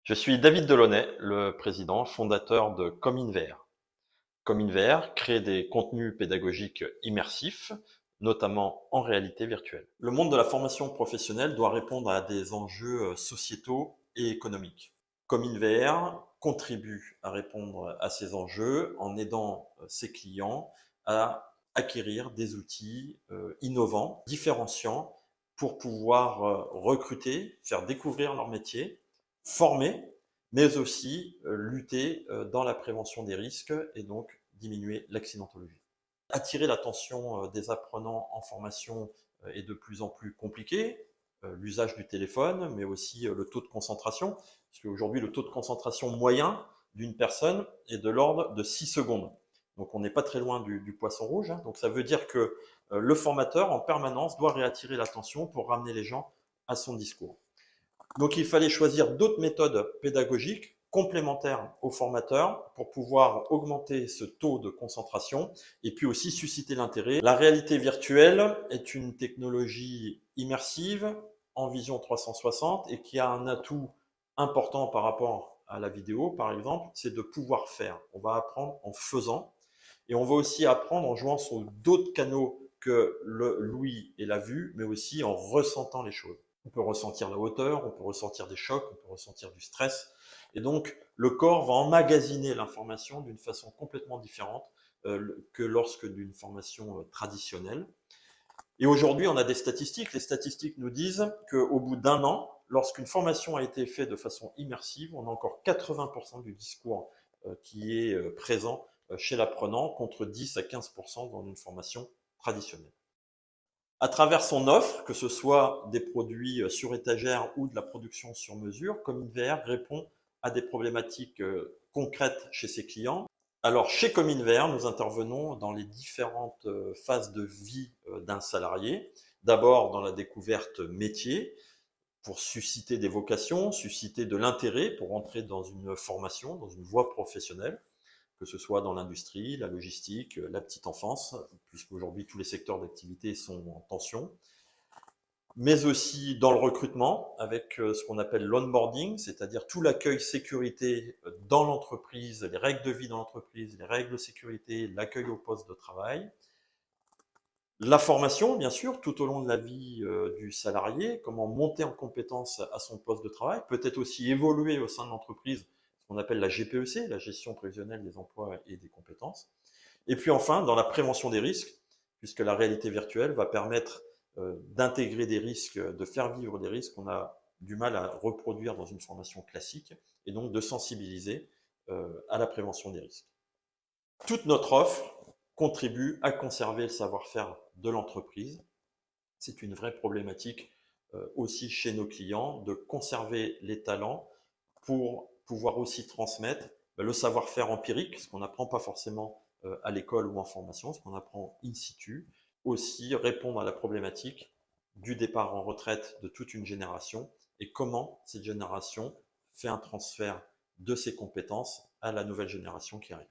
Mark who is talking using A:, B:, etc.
A: Je suis David Delaunay, le président fondateur de CominVR. CominVR crée des contenus pédagogiques immersifs, notamment en réalité virtuelle. Le monde de la formation professionnelle doit répondre à des enjeux sociétaux et économiques. CominVR contribue à répondre à ces enjeux en aidant ses clients à acquérir des outils innovants, différenciants, pour pouvoir recruter, faire découvrir leur métier, former, mais aussi lutter dans la prévention des risques et donc diminuer l'accidentologie. Attirer l'attention des apprenants en formation est de plus en plus compliqué. L'usage du téléphone, mais aussi le taux de concentration, parce qu'aujourd'hui le taux de concentration moyen d'une personne est de l'ordre de 6 secondes. Donc on n'est pas très loin du poisson rouge. Donc ça veut dire que le formateur en permanence doit réattirer l'attention pour ramener les gens à son discours. Donc il fallait choisir d'autres méthodes pédagogiques complémentaires aux formateurs pour pouvoir augmenter ce taux de concentration et puis aussi susciter l'intérêt. La réalité virtuelle est une technologie immersive en vision 360 et qui a un atout important par rapport à la vidéo, par exemple, c'est de pouvoir faire. On va apprendre en faisant et on va aussi apprendre en jouant sur d'autres canaux que l'ouïe et la vue, mais aussi en ressentant les choses. On peut ressentir la hauteur, on peut ressentir des chocs, on peut ressentir du stress. Et donc, le corps va emmagasiner l'information d'une façon complètement différente que lorsque d'une formation traditionnelle. Et aujourd'hui, on a des statistiques. Les statistiques nous disent qu'au bout d'un an, lorsqu'une formation a été faite de façon immersive, on a encore 80% du discours qui est présent chez l'apprenant contre 10 à 15% dans une formation traditionnelle. À travers son offre, que ce soit des produits sur étagère ou de la production sur mesure, CominVR répond à des problématiques concrètes chez ses clients. Alors, chez CominVR, nous intervenons dans les différentes phases de vie d'un salarié. D'abord, dans la découverte métier, pour susciter des vocations, susciter de l'intérêt pour entrer dans une formation, dans une voie professionnelle, que ce soit dans l'industrie, la logistique, la petite enfance, puisqu'aujourd'hui tous les secteurs d'activité sont en tension, mais aussi dans le recrutement, avec ce qu'on appelle l'onboarding, c'est-à-dire tout l'accueil sécurité dans l'entreprise, les règles de vie dans l'entreprise, les règles de sécurité, l'accueil au poste de travail. La formation, bien sûr, tout au long de la vie du salarié, comment monter en compétence à son poste de travail, peut-être aussi évoluer au sein de l'entreprise, ce qu'on appelle la GPEC, la gestion prévisionnelle des emplois et des compétences. Et puis enfin, dans la prévention des risques, puisque la réalité virtuelle va permettre d'intégrer des risques, de faire vivre des risques qu'on a du mal à reproduire dans une formation classique, et donc de sensibiliser à la prévention des risques. Toute notre offre contribue à conserver le savoir-faire de l'entreprise. C'est une vraie problématique aussi chez nos clients de conserver les talents pour pouvoir aussi transmettre le savoir-faire empirique, ce qu'on n'apprend pas forcément à l'école ou en formation, ce qu'on apprend in situ, aussi répondre à la problématique du départ en retraite de toute une génération et comment cette génération fait un transfert de ses compétences à la nouvelle génération qui arrive.